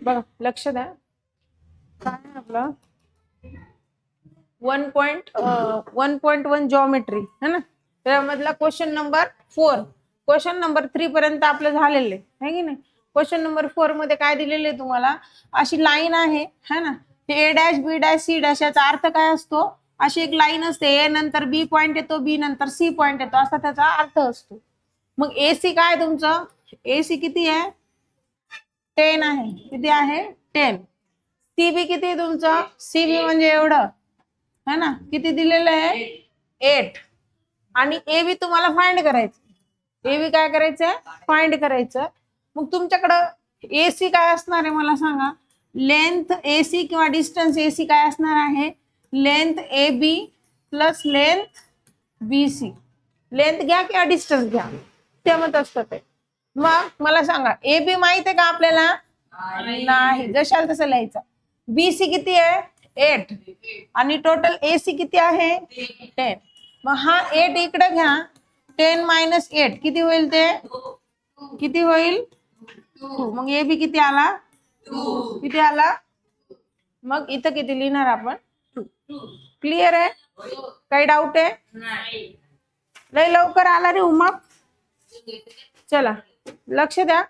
बघा लक्ष द्या, काय आपलं 1.1 जॉमेट्री है ना, त्यामधला क्वेश्चन नंबर 4. क्वेश्चन नंबर 3 पर्यंत आपलं झालेलं आहे की नाही. क्वेश्चन नंबर 4 मध्ये काय दिलेले आहे तुम्हाला, अशी लाईन आहे है ना, A dash B dash C dash, याचा अर्थ काय असतो, अशी एक लाईन असते, ए नंतर बी पॉइंट येतो, बी नंतर सी पॉइंट येतो, असा त्याचा अर्थ असतो. मग एसी काय तुमचं, एसी किती आहे 10 आहे, किती आहे 10. सीबी किती आहे तुमचं, सीबी म्हणजे एवढं है ना, किती दिलेलं आहे 8. आणि एबी तुम्हाला फाइंड करायचं, एबी काय करायचंय फाइंड करायचं. मग तुमच्याकडं एसी काय असणार आहे मला सांगा, लेंथ एसी किंवा डिस्टन्स एसी काय असणार आहे, length A B plus length B C. Length घ्या किंवा डिस्टन्स घ्या, ते मत असतं ते. मग मला सांगा ए बी माहित आहे का आपल्याला, नाही, जशाल तसं लिहायचं. बी सी किती आहे 8 आणि टोटल एसी किती आहे 10. मग हा 8 इकडे घ्या, 10 मायनस 8 किती होईल, ते किती होईल 2. मग ए बी किती आला 2, किती आला, मग इथं किती लिहिणार आपण 2. क्लिअर आहे, काही डाऊट आहे, लय लवकर आला रे उमग. चला लक्ष द्या,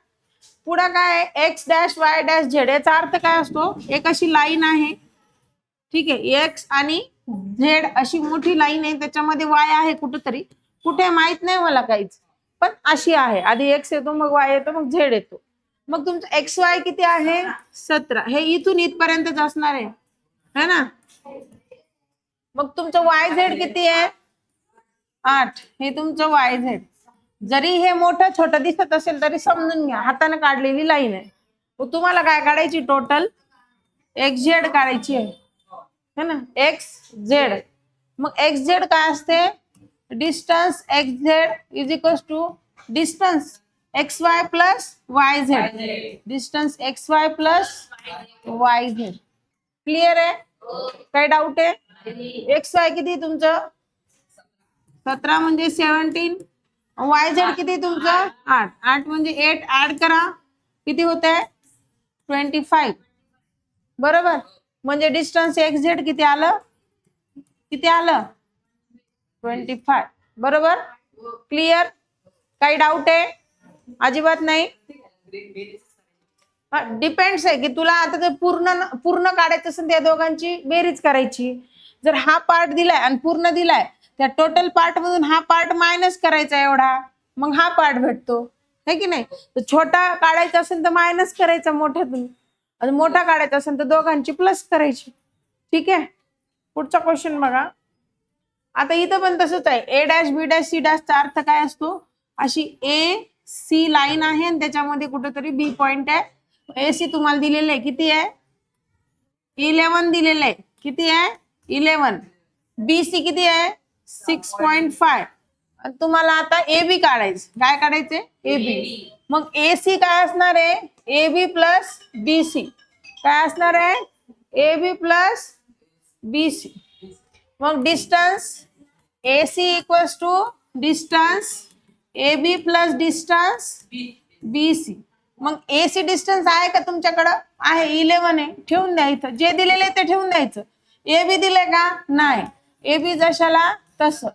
पुढे काय x dash Y dash Z, याचा अर्थ काय असतो, एक अशी लाईन आहे ठीक आहे, एक्स आणि झेड अशी मोठी लाईन आहे, त्याच्यामध्ये वाय आहे कुठेतरी, कुठे माहित नाही मला काहीच, पण अशी आहे, आधी एक्स येतो मग वाय येतो मग झेड येतो. मग तुमचं एक्स वाय किती आहे 17, हे इथून इथपर्यंतच असणार आहे है ना. मग तुमचं वाय झेड किती आहे 8, हे तुमचं वाय झेड. जरी हे मोठं छोटं दिसत असेल तरी समजून घ्या, हाताने काढलेली लाईन आहे. मग तुम्हाला काय काढायची, टोटल एक्स झेड काढायची आहे है ना, एक्स झेड. मग एक्स झेड काय असते, distance X Z is equal to distance X Y plus Y Z, distance X Y plus Y Z. Clear आहे, काही डाऊट आहे. एक्स वाय किती तुमचं 17 म्हणजे 17, वाय झेड किती तुमचं 8, 8 म्हणजे 8 ऍड करा किती होते 25, बरोबर. म्हणजे डिस्टन्स एक्स झेड किती आलं, किती आलं 25, बरोबर. क्लिअर, काही डाऊट आहे, अजिबात नाही. डिपेंड्स आहे की तुला आता ते पूर्ण काढायचं असेल त्या दोघांची बेरीज करायची. जर हा पार्ट दिलाय आणि पूर्ण दिलाय, त्या टोटल पार्ट मधून हा पार्ट मायनस करायचा एवढा, मग हा पार्ट भेटतो है की नाही. तर छोटा काढायचा असेल तर मायनस करायचा मोठ्यातून, आणि मोठा काढायचा असेल तर दोघांची प्लस करायची. ठीक आहे, पुढचा क्वेश्चन बघा. आता इथं पण तसंच आहे, A dash B dash C डॅशचा अर्थ काय असतो, अशी ए सी लाईन आहे आणि त्याच्यामध्ये कुठेतरी बी पॉइंट आहे. ए सी तुम्हाला दिलेलं आहे किती आहे 11 दिलेलं आहे, किती आहे 11. बी सी किती आहे 6.5. तुम्हाला आता ए बी काढायचं, काय काढायचे ए बी. मग ए सी काय असणार आहे A B plus B C, काय असणार आहे A B plus B C. मग distance A C equals to distance A B plus distance B C. मग ए सी डिस्टन्स आहे का तुमच्याकडं, आहे 11 आहे, ठेवून द्यायचं, जे दिलेले ते ठेवून द्यायचं. ए बी दिले का, नाही, ए बी जशाला तसं.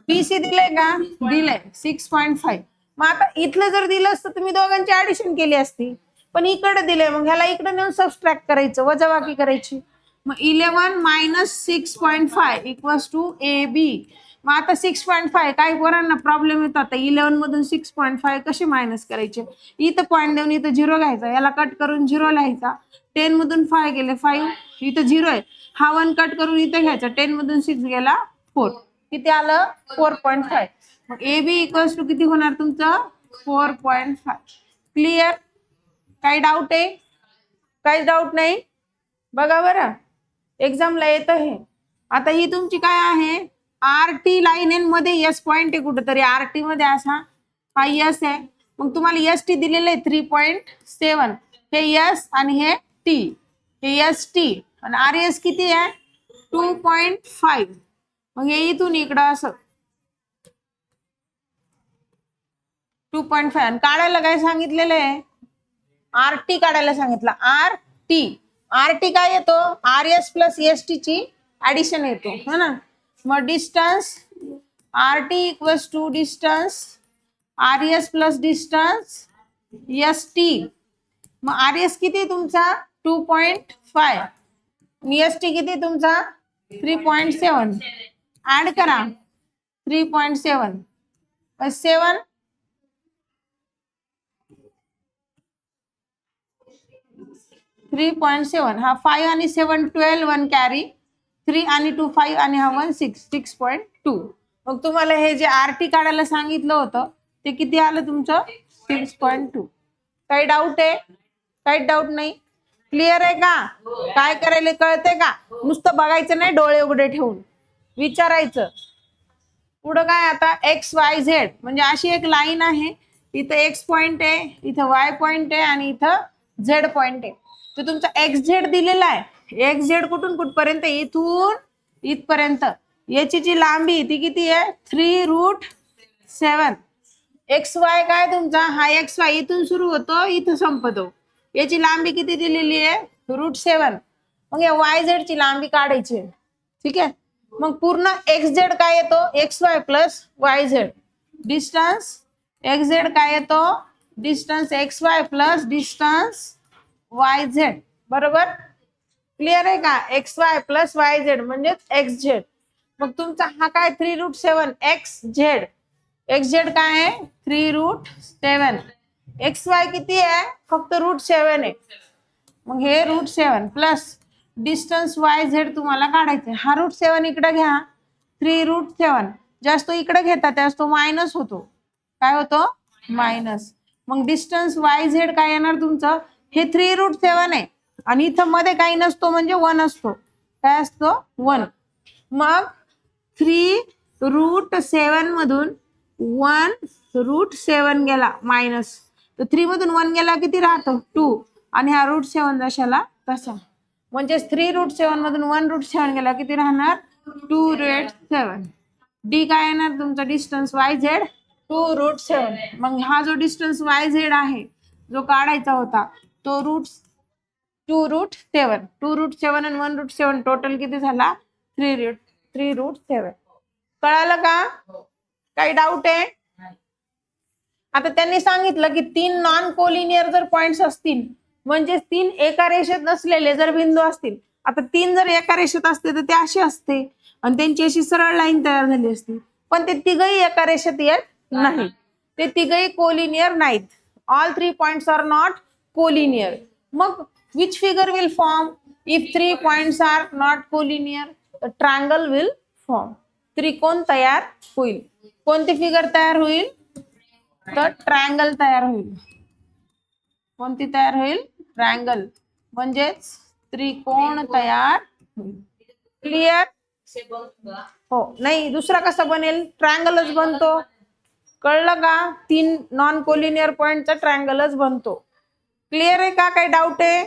बी सी दिले का, दिले 6.5. मग आता इथलं जर दिलं असतं तुम्ही दोघांची ऍडिशन केली असती, पण इकडे दिले, मग ह्याला इकडे नेऊन सबस्ट्रॅक्ट करायचं, वजाबाकी करायची. मग 11 minus 6.5 equals to A B. मग आता 6.5 काही पोरांना प्रॉब्लेम येतो, आता 11 मधून 6.5 कसे मायनस करायचे. इथं पॉईंट देऊन इथं 0 घ्यायचा, याला कट करून 0 लिहायचा. 10 मधून 5 गेले 5, इथं 0 आहे, हा 1 कट करून इथं घ्यायचा, 10 मधून 6 गेला 4, किती आलं 4.5. मग ए बी इक्वल्स टू किती होणार तुमचं 4.5. क्लिअर, काही डाऊट आहे, काही डाऊट नाही, बघा बरं एक्झामला येतं हे. आता ही तुमची काय आहे आर टी लाईन एन मध्ये यस पॉइंट आहे कुठेतरी, आर टी मध्ये असा हा यस आहे. मग तुम्हाला यस टी दिलेलं आहे 3.7, हे यस आणि हे टी, हे यस टी आणि आर एस किती आहे 2.5. मग हे इथून इकडं असं 2.5. काढायला काय सांगितलेलं आहे आर टी काढायला सांगितलं, आर टी. आर टी काय येतो, R S plus S T ची ऍडिशन येतो है ना. मग distance R T equals to distance R S plus distance S T. मग आर एस किती तुमचा 2.5 आणि एस टी किती तुमचा 3.7. ऍड करा 3.7 7 3.7. हा 5 आणि 7 12 1 कॅरी 3 आणि 2 5 आणि हा 1 6 6.2. मग तुम्हाला हे जे आर टी काढायला सांगितलं होतं ते किती आलं तुमचं 6.2. काही डाऊट आहे, काही डाऊट नाही, क्लिअर आहे का? काय करायला कळतंय का? नुसतं बघायचं नाही डोळे उघडे ठेवून, विचारायचं. पुढं काय आता एक्स वाय झेड म्हणजे अशी एक लाईन आहे, इथं एक्स पॉइंट आहे, इथं वाय पॉइंट आहे आणि इथं झेड पॉइंट आहे. तर तुमचा एक्स झेड दिलेला आहे. एक्स झेड कुठून कुठपर्यंत, इथून इथपर्यंत. याची जी लांबी ती किती आहे 3√7. एक्स वाय काय तुमचा, हा एक्स वाय इथून सुरू होतो इथं संपतो. याची लांबी किती दिलेली आहे √7. मग या वाय झेड ची लांबी काढायची, ठीक आहे. मग पूर्ण एक्स झेड काय येतो x Y plus Y Z. Distance X Z काय येतो distance X Y plus distance Y Z. बरोबर, क्लिअर आहे का? X Y plus Y Z म्हणजे एक्स झेड. मग तुमचा हा काय 3√7 एक्स झेड. एक्स झेड काय आहे 3√7. एक्स वाय किती आहे फक्त √7 आहे. मग हे √7 प्लस डिस्टन्स वाय झेड तुम्हाला काढायचं. हा √7 इकडे घ्या 3√7 जास्त इकडे घेता त्यास तो मायनस होतो. काय होतो मायनस. मग डिस्टन्स वाय झेड काय येणार तुमचं, हे 3√7 आहे आणि इथं मध्ये काही नसतो म्हणजे 1 असतो. काय असतो 1. मग 3√7 मधून 1√7 गेला मायनस, तर 3 मधून 1 गेला किती राहतो 2 आणि हा √7 जशाला तसा. म्हणजे 3√7 मधून 1√7 गेला किती राहणार 2√7. डी काय येणार तुमचा डिस्टन्स वाय झेड 2√7. मग हा जो डिस्टन्स वाय झेड आहे जो काढायचा होता तो 2√7. 2√7 आणि 1√7 टोटल किती झाला 3√7. कळालं का? काही डाऊट आहे? आता त्यांनी सांगितलं की 3 नॉन कोलिनियर जर पॉइंट्स असतील म्हणजे 3 एका रेषेत नसलेले जर बिंदू असतील. आता 3 जर एका रेषेत असते तर ते अशी असते आणि त्यांची अशी सरळ लाईन तयार झाली असती. पण ते तिघही एका रेषेत येत नाही, ते तिघही कोलिनियर नाहीत. All 3 points are not collinear. मग which figure will form if 3 points are not collinear? The triangle will form. त्रिकोण तयार होईल. कोणती फिगर तयार होईल तर ट्रायंगल तयार होईल. कोणती तयार होईल ट्रायंगल म्हणजेच त्रिकोण तयार होईल. क्लिअर? हो नाही दुसरा कसा बनेल ट्रायंगलच बनतो. कळलं का? 3 नॉन कोलिनियर पॉइंटचा ट्रायंगलच बनतो. क्लिअर आहे का? काही डाऊट आहे?